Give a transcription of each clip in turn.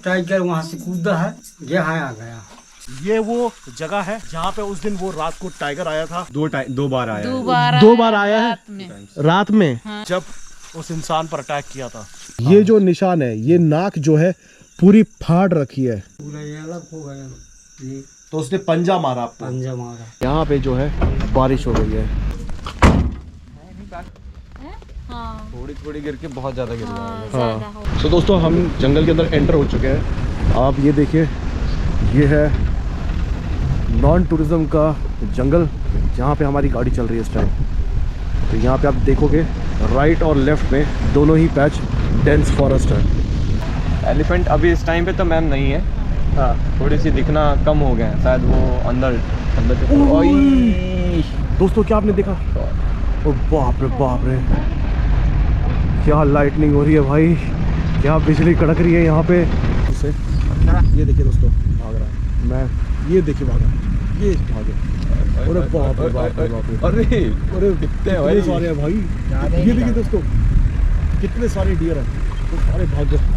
Tiger वहाँ से कूदा है, यहाँ आ गया। ये वो जगह है जहाँ पे उस दिन वो रात को टाइगर आया था। दो बार आया दो बार आया है रात में, हाँ। जब उस इंसान पर अटैक किया था। ये जो निशान है, ये नाक जो है पूरी फाड़ रखी है, पूरा ये अलग हो गया, ये तो उसने पंजा मारा आपको। पंजा मारा। यहाँ पे जो है बारिश हो गई है, थोड़ी थोड़ी गिर के बहुत ज्यादा गिर गया। हाँ। तो दोस्तों हम जंगल के अंदर एंटर हो चुके हैं। आप ये देखिए, ये है नॉन टूरिज्म का जंगल जहाँ पे हमारी गाड़ी चल रही है इस टाइम। तो यहाँ पे आप देखोगे राइट और लेफ्ट में दोनों ही पैच डेंस फॉरेस्ट है। एलिफेंट अभी इस टाइम पे तो मैम नहीं है, हाँ थोड़ी सी दिखना कम हो गया है, शायद वो अंदर दोस्तों क्या आपने देखा? ओ बाप रे, क्या लाइटनिंग हो रही है भाई, क्या बिजली कड़क रही है यहाँ पे। उसे ये देखिए दोस्तों, भाग रहा है। मैं ये देखिए भागा, ये भागे। अरे बाप रे बाप रे बाप रे, अरे कितने सारे हैं भाई। ये देखिए दोस्तों, कितने सारे डियर हैं, तो सारे भाग गए।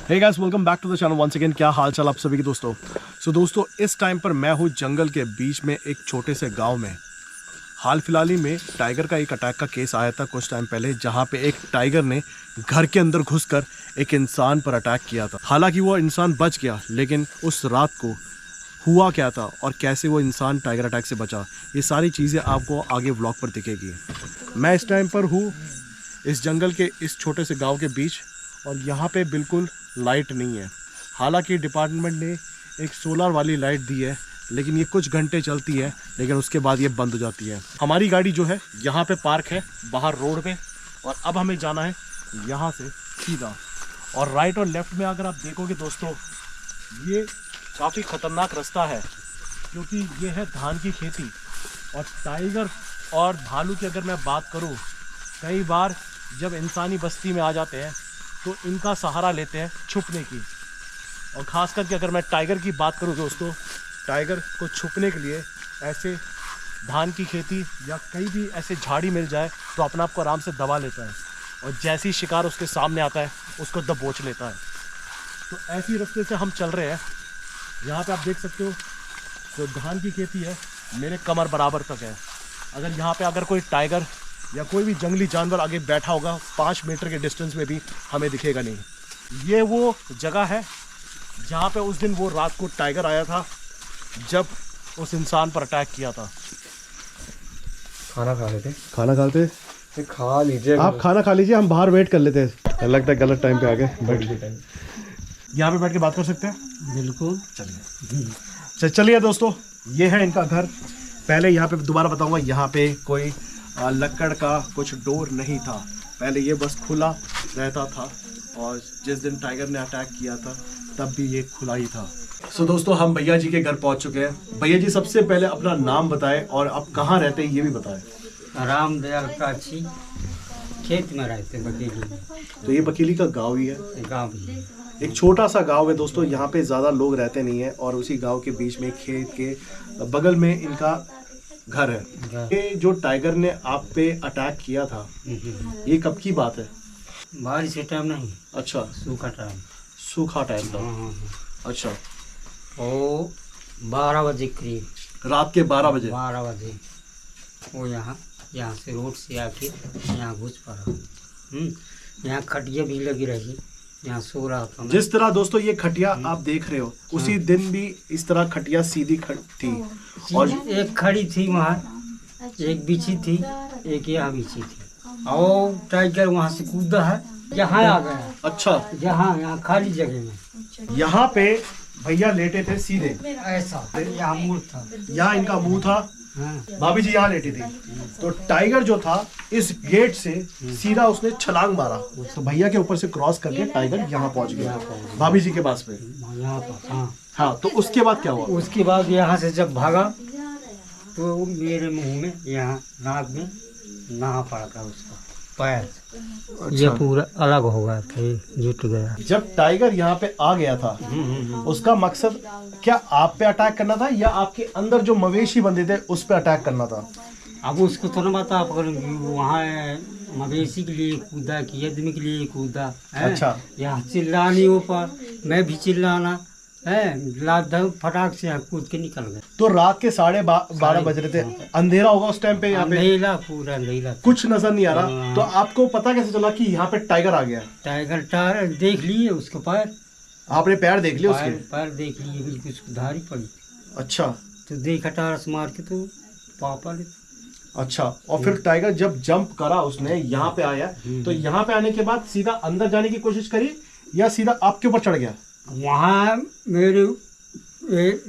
Hey guys, welcome back to the channel once again. क्या हाल चाल आप सभी के दोस्तों। सो दोस्तों, इस टाइम पर मैं हूँ जंगल के बीच में एक छोटे से गांव में। हाल फिलहाल ही में टाइगर का एक अटैक का केस आया था कुछ टाइम पहले, जहां पे एक टाइगर ने घर के अंदर घुसकर एक इंसान पर अटैक किया था। हालांकि वो इंसान बच गया, लेकिन उस रात को हुआ क्या था और कैसे वो इंसान टाइगर अटैक से बचा, ये सारी चीज़ें आपको आगे व्लॉग पर दिखेगी। मैं इस टाइम पर हूँ इस जंगल के इस छोटे से गाँव के बीच, और यहाँ पर बिल्कुल लाइट नहीं है। हालांकि डिपार्टमेंट ने एक सोलर वाली लाइट दी है, लेकिन ये कुछ घंटे चलती है, लेकिन उसके बाद ये बंद हो जाती है। हमारी गाड़ी जो है यहाँ पे पार्क है बाहर रोड पे, और अब हमें जाना है यहाँ से सीधा। और राइट और लेफ्ट में अगर आप देखोगे दोस्तों, ये काफ़ी ख़तरनाक रास्ता है, क्योंकि ये है धान की खेती। और टाइगर और भालू की अगर मैं बात करूँ, कई बार जब इंसानी बस्ती में आ जाते हैं तो इनका सहारा लेते हैं छुपने की। और ख़ास करके अगर मैं टाइगर की बात करूँ दोस्तों, टाइगर को छुपने के लिए ऐसे धान की खेती या कहीं भी ऐसे झाड़ी मिल जाए तो अपने आप को आराम से दबा लेता है, और जैसे ही शिकार उसके सामने आता है उसको दबोच लेता है। तो ऐसी रास्ते से हम चल रहे हैं। यहाँ पे आप देख सकते हो जो धान की खेती है मेरे कमर बराबर तक है। अगर यहाँ पे अगर कोई टाइगर या कोई भी जंगली जानवर आगे बैठा होगा 5 मीटर के डिस्टेंस में भी हमें दिखेगा नहीं। ये वो जगह है जहाँ पे उस दिन वो रात को टाइगर आया था, जब उस इंसान पर अटैक किया था। खाना खा लेते, खा लीजिए, आप खाना खा लीजिए, हम बाहर वेट कर लेते हैं। लगता है गलत टाइम पे आ गए। यहाँ पे बैठ के बात कर सकते हैं? बिल्कुल, चलिए। चलिए दोस्तों, ये है इनका घर। पहले यहाँ पे दोबारा बताऊंगा, यहाँ पे कोई लकड़ का कुछ डोर नहीं था, पहले ये बस खुला रहता था, और जिस दिन टाइगर ने अटैक किया था तब भी ये खुला ही था। सो दोस्तों, हम भैया जी के घर पहुंच चुके हैं। भैया जी, सबसे पहले अपना नाम बताएं और आप कहाँ रहते हैं ये भी बताएं। रामदयाल प्राची, खेत में रहते बकीली में। तो ये बकीली का गांव ही है? गाँव ही एक छोटा सा गांव है दोस्तों, यहाँ पे ज़्यादा लोग रहते नहीं हैं, और उसी गांव के बीच में खेत के बगल में इनका घर है। ये जो टाइगर ने आप पे अटैक किया था, ये कब की बात है? बारिश के टाइम नहीं, अच्छा, सूखा टाइम। सूखा टाइम था। अच्छा, वो 12 बजे करीब, रात के 12 बजे? 12 बजे वो यहाँ से रोड से आके यहाँ घुस पड़ा। यहाँ खटिया भी लगी रही, यहाँ सो रहा था। जिस तरह दोस्तों ये खटिया आप देख रहे हो, उसी दिन भी इस तरह खटिया सीधी थी, और एक खड़ी थी वहाँ, एक बिछी थी, एक यहाँ बिछी थी। और टाइगर वहाँ से कूदा है, यहाँ आ गया। अच्छा, यहाँ खाली जगह में। यहाँ पे भैया लेटे थे सीधे, ऐसा यहाँ मुंह था, यहाँ इनका मुंह था। हाँ। भाभी जी यहाँ लेटी थी, तो टाइगर जो था इस गेट से सीधा उसने छलांग मारा, तो भैया के ऊपर से क्रॉस करके टाइगर यहाँ पहुँच गया भाभी जी के पास पे। यहाँ पर, हाँ। हाँ, तो उसके बाद क्या हुआ? उसके बाद यहाँ से जब भागा तो मेरे मुंह में, यहाँ नाक में नहा पड़ा था उसका पैर। ये पूरा अलग हो गया था, जुट गया। जब टाइगर यहाँ पे आ गया था, उसका मकसद क्या आप पे अटैक करना था, या आपके अंदर जो मवेशी बंधे थे उस पे अटैक करना था? अब उसको तो ना बता, वहाँ मवेशी के लिए कूदा कि आदमी के लिए कूदा है। अच्छा। यहाँ चिल्लाने ऊपर मैं भी चिल्लाना है, लाद फटाक से कूद के निकल गए। तो रात के 12:30 बज रहे थे, अंधेरा होगा उस टाइम पे यहाँ पे? अंधेरा, पूरा अंधेरा, कुछ नजर नहीं आ रहा। हाँ। तो आपको पता कैसे चला कि यहाँ पे टाइगर आ गया? टाइगर देख लिए उसके पैर, आपने पैर देख लिए उसके? पैर देख लिए, बिल्कुल उसको धारी पड़ी। अच्छा। तो देखा टारस मार के तो पापा ने। अच्छा, और फिर टाइगर जब जंप करा उसने, यहाँ पे आया, तो यहाँ पे आने के बाद सीधा अंदर जाने की कोशिश करी या सीधा आपके ऊपर चढ़ गया? वहाँ मेरे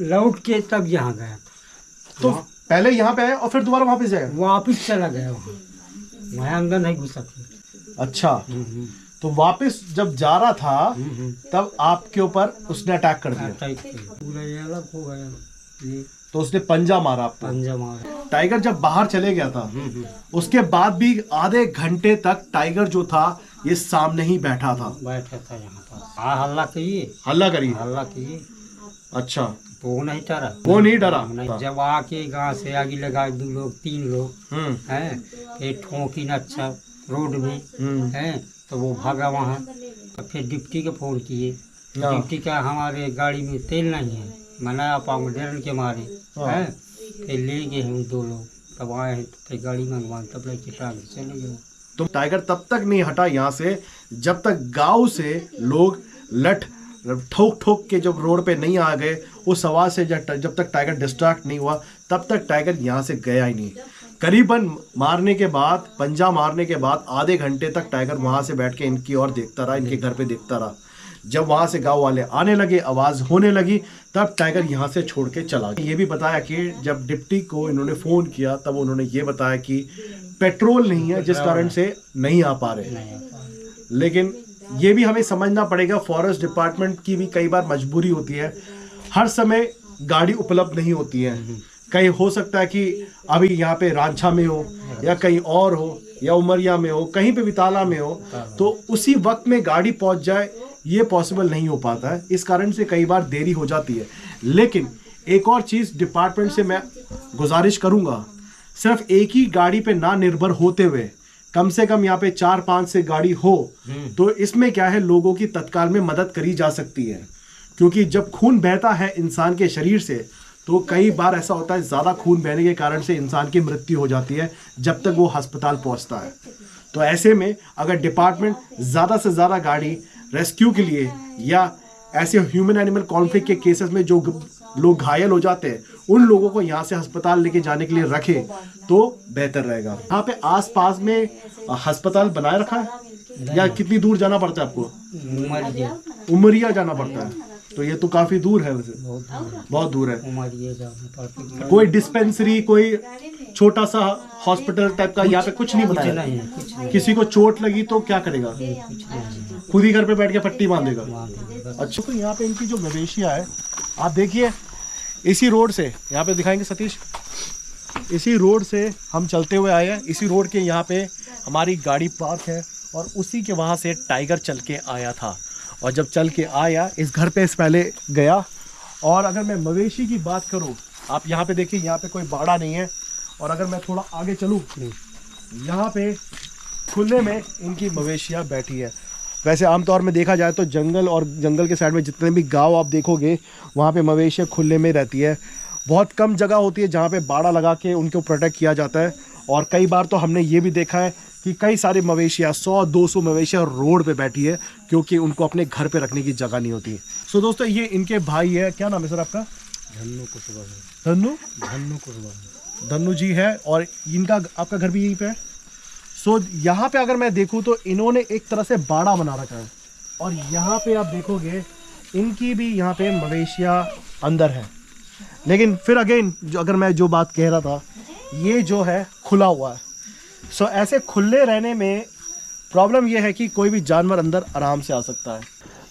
लौट के तब यहाँ गया था। तो पहले यहाँ पे आया और फिर दोबारा वापस जाएगा? वापिस चला गया वहाँ अंदर नहीं घुसा फिर। अच्छा, तो वापस जब जा रहा था तब आपके ऊपर उसने अटैक कर दिया? पूरा ये अलग हो गया ये, तो उसने पंजा मारा आपको? पंजा मारा। टाइगर जब बाहर चले गया था उसके बाद भी आधे घंटे तक टाइगर जो था ये सामने ही बैठा था? बैठा था यहाँ पर। हाँ, हल्ला किए, हल्ला करिए? हल्ला किए। अच्छा, तो वो नहीं डरा, वो नहीं डरा? नहीं। जब आके गांव से आगे लगा 2 लोग 3 लोग हैं, फिर ठोकी न अच्छा रोड में हैं, तो वो भागा वहाँ। फिर डिप्टी के फोन किए, डिप्टी का हमारे गाड़ी में तेल नहीं है, मना आप डरन के मारे हैं। फिर ले गए हैं 2 लोग, तब आए हैं, फिर गाड़ी मंगवाए, तब लेके टांगे चले गए। तो टाइगर तब तक नहीं हटा यहाँ से जब तक गांव से लोग लठ ठोक ठोक के जब रोड पे नहीं आ गए, उस आवाज से जब तक टाइगर डिस्ट्रैक्ट नहीं हुआ तब तक टाइगर यहाँ से गया ही नहीं। करीबन मारने के बाद, पंजा मारने के बाद आधे घंटे तक टाइगर वहाँ से बैठ के इनकी ओर देखता रहा, इनके घर पे देखता रहा। जब वहाँ से गांव वाले आने लगे, आवाज़ होने लगी, तब टाइगर यहाँ से छोड़ के चला गया। ये भी बताया कि जब डिप्टी को इन्होंने फ़ोन किया तब उन्होंने ये बताया कि पेट्रोल नहीं है जिस कारण से नहीं आ पा रहे। लेकिन ये भी हमें समझना पड़ेगा, फॉरेस्ट डिपार्टमेंट की भी कई बार मजबूरी होती है, हर समय गाड़ी उपलब्ध नहीं होती है। कहीं हो सकता है कि अभी यहाँ पे रांझा में हो या कहीं और हो या उमरिया में हो, कहीं पे भी ताला में हो, तो उसी वक्त में गाड़ी पहुँच जाए ये पॉसिबल नहीं हो पाता है। इस कारण से कई बार देरी हो जाती है। लेकिन एक और चीज़ डिपार्टमेंट से मैं गुजारिश करूँगा, सिर्फ एक ही गाड़ी पे ना निर्भर होते हुए कम से कम यहाँ पे 4-5 से गाड़ी हो, तो इसमें क्या है, लोगों की तत्काल में मदद करी जा सकती है। क्योंकि जब खून बहता है इंसान के शरीर से तो कई बार ऐसा होता है ज़्यादा खून बहने के कारण से इंसान की मृत्यु हो जाती है जब तक वो अस्पताल पहुँचता है। तो ऐसे में अगर डिपार्टमेंट ज़्यादा से ज़्यादा गाड़ी रेस्क्यू के लिए या ऐसे ह्यूमन एनिमल कॉन्फ्लिक्ट के केसेस में जो लोग घायल हो जाते हैं उन लोगों को यहाँ से अस्पताल लेके जाने के लिए रखे तो बेहतर रहेगा। यहाँ पे आसपास में अस्पताल बनाए रखा है या कितनी दूर जाना पड़ता है आपको? उमरिया जाना पड़ता है, तो ये तो काफी दूर है वैसे, बहुत दूर है। कोई डिस्पेंसरी, कोई छोटा सा हॉस्पिटल टाइप का यहाँ पे कुछ नहीं बताया? किसी को चोट लगी तो क्या करेगा? खुद ही घर पे बैठ के पट्टी बांधेगा? अच्छा, तो यहाँ पे इनकी जो मवेशियाँ है आप देखिए, इसी रोड से यहाँ पे दिखाएंगे सतीश, इसी रोड से हम चलते हुए आए हैं, इसी रोड के यहाँ पे हमारी गाड़ी पार्क है और उसी के वहाँ से टाइगर चल के आया था। और जब चल के आया इस घर पे इस पहले गया। और अगर मैं मवेशी की बात करूँ, आप यहाँ पे देखिए, यहाँ पे कोई बाड़ा नहीं है। और अगर मैं थोड़ा आगे चलूँ, यहाँ पे खुले में इनकी मवेशियाँ बैठी है। वैसे आमतौर में देखा जाए तो जंगल और जंगल के साइड में जितने भी गांव आप देखोगे वहाँ पे मवेशियाँ खुले में रहती है। बहुत कम जगह होती है जहाँ पे बाड़ा लगा के उनको प्रोटेक्ट किया जाता है। और कई बार तो हमने ये भी देखा है कि कई सारे मवेशियाँ 100-200 मवेशियाँ रोड पे बैठी है क्योंकि उनको अपने घर पे रखने की जगह नहीं होती। सो दोस्तों, ये इनके भाई है, क्या नाम है सर आपका? धन्नू कुशवाहा। धन्नू? धन्नू कुशवाहा। धन्नू जी है और इनका आपका घर भी यहीं पे है। सो यहाँ पे अगर मैं देखूँ तो इन्होंने एक तरह से बाड़ा बना रखा है और यहाँ पे आप देखोगे इनकी भी यहाँ पे मवेशियाँ अंदर है। लेकिन फिर अगेन अगर मैं जो बात कह रहा था, ये जो है खुला हुआ है। सो ऐसे खुले रहने में प्रॉब्लम ये है कि कोई भी जानवर अंदर आराम से आ सकता है।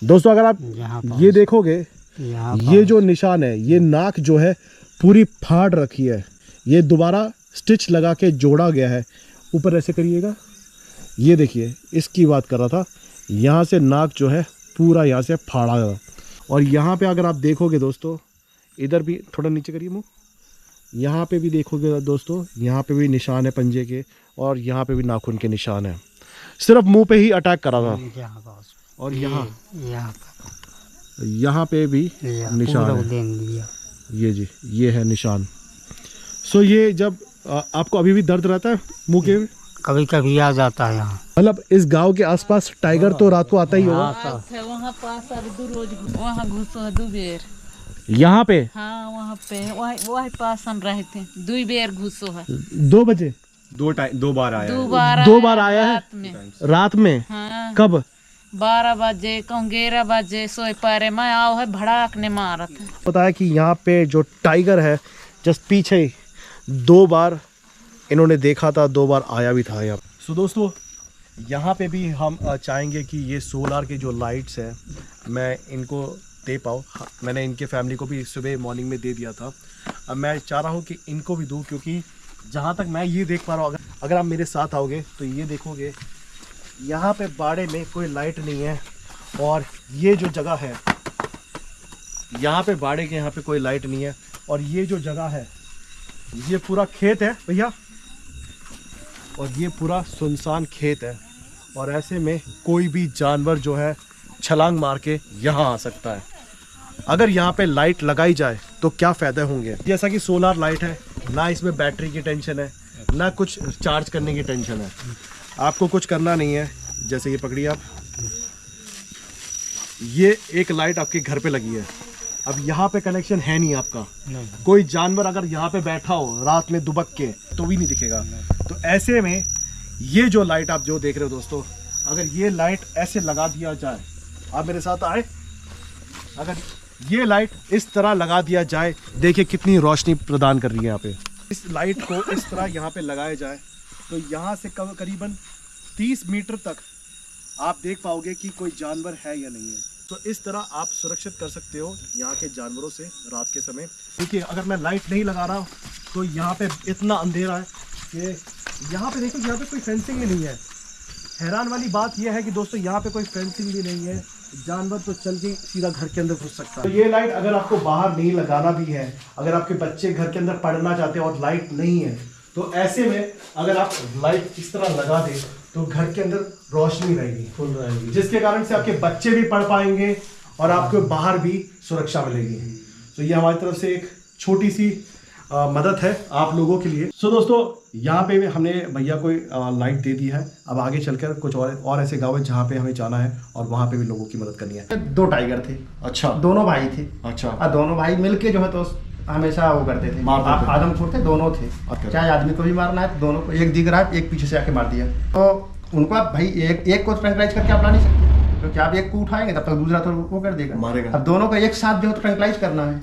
दोस्तों, अगर आप ये देखोगे, ये जो निशान है, ये नाक जो है पूरी फाड़ रखी है, ये दोबारा स्टिच लगा के जोड़ा गया है। ऊपर ऐसे करिएगा, ये देखिए, इसकी बात कर रहा था। यहाँ से नाक जो है पूरा यहाँ से फाड़ा गया। और यहाँ पे अगर आप देखोगे दोस्तों, इधर भी थोड़ा नीचे करिए मुँह, यहाँ पे भी देखोगे दोस्तों, यहाँ पे भी निशान है पंजे के। और यहाँ पे भी नाखून के निशान है। सिर्फ मुंह पे ही अटैक करा था। यहाँ बस और यहाँ यहाँ पे भी निशान पूरा है। उदेन दिया। ये जी, ये है निशान। सो ये जब आपको अभी भी दर्द रहता है मुंह के? कभी कभी आ जाता है यहाँ। मतलब इस गांव के आसपास टाइगर तो रात को आता ही होगा। वहाँ पास अब दो रोज वहाँ घुसो है 2 बेर। यहाँ पे? हाँ वहाँ पे वही पास हम रहे थे 2 बेर घुसो है। 2 बजे? 2 बार आया 2 बार आया है रात में। रात में? हाँ कब? 12 बजे कहूँ 11 बजे सोए पारे मैं आओ है भड़ाक ने मारा था। पता है कि यहाँ पे जो टाइगर है जस्ट पीछे 2 बार इन्होंने देखा था, 2 बार आया भी था यहाँ। सो दोस्तों यहाँ पे भी हम चाहेंगे कि ये सोलार के जो लाइट्स हैं मैं इनको दे पाऊँ। मैंने इनके फैमिली को भी सुबह मॉर्निंग में दे दिया था। अब मैं चाह रहा हूँ कि इनको भी दूँ, क्योंकि जहाँ तक मैं ये देख पा रहा हूँ, अगर आप मेरे साथ आओगे तो ये देखोगे यहाँ पे बाड़े में कोई लाइट नहीं है। और ये जो जगह है यहाँ पे बाड़े के यहाँ पे कोई लाइट नहीं है। और ये जो जगह है ये पूरा खेत है भैया, और ये पूरा सुनसान खेत है। और ऐसे में कोई भी जानवर जो है छलांग मार के यहाँ आ सकता है। अगर यहाँ पे लाइट लगाई जाए तो क्या फ़ायदे होंगे? जैसा कि सोलार लाइट है, ना इसमें बैटरी की टेंशन है, ना कुछ चार्ज करने की टेंशन है। आपको कुछ करना नहीं है। जैसे ये पकड़िए आप, ये एक लाइट आपके घर पे लगी है। अब यहाँ पे कनेक्शन है नहीं आपका। कोई जानवर अगर यहाँ पे बैठा हो रात में दुबक के तो भी नहीं दिखेगा। तो ऐसे में ये जो लाइट आप जो देख रहे हो दोस्तों, अगर ये लाइट ऐसे लगा दिया जाए, आप मेरे साथ आए, अगर ये लाइट इस तरह लगा दिया जाए, देखिए कितनी रोशनी प्रदान कर रही है यहाँ पे। इस लाइट को इस तरह यहाँ पे लगाया जाए तो यहाँ से करीबन 30 मीटर तक आप देख पाओगे कि कोई जानवर है या नहीं है। तो इस तरह आप सुरक्षित कर सकते हो यहाँ के जानवरों से रात के समय। देखिए अगर मैं लाइट नहीं लगा रहा हूँ तो यहाँ पे इतना अंधेरा है कि यहाँ पे देखो, यहाँ पे कोई फेंसिंग ही नहीं है। हैरान वाली बात यह है कि दोस्तों यहाँ पे कोई फेंसिंग भी नहीं है, जानवर तो चल के सीधा घर के अंदर घुस सकता है। तो ये लाइट अगर आपको बाहर नहीं लगाना भी है, अगर आपके बच्चे घर के अंदर पढ़ना चाहते हैं और लाइट नहीं है, तो ऐसे में अगर आप लाइट इस तरह लगा दें तो घर के अंदर रोशनी रहेगी, फुल रहेगी, जिसके कारण से आपके बच्चे भी पढ़ पाएंगे और आपको बाहर भी सुरक्षा मिलेगी। तो ये हमारी तरफ से एक छोटी सी मदद है आप लोगों के लिए। सो दोस्तों यहाँ पे हमने भैया को लाइट दे दी है। अब आगे चलकर कुछ और ऐसे गाँव है जहाँ पे हमें जाना है और वहाँ पे भी लोगों की मदद करनी है। 2 टाइगर थे। अच्छा, दोनों भाई थे। अच्छा। और दोनों भाई मिलके जो है तो हमेशा वो करते थे, आदमखोर थे, दोनों थे। चाहे आदमी को भी मारना है तो दोनों को, एक दिख रहा है एक पीछे से आके मार दिया। तो उनको आप भाई एक को ट्रैंकलाइज करके आप ला नहीं सकते, क्योंकि आप एक को उठाएंगे तब तक दूसरा तो वो कर देगा, मारेगा। अब दोनों को एक साथ जो है तो ट्रैंकलाइज करना है।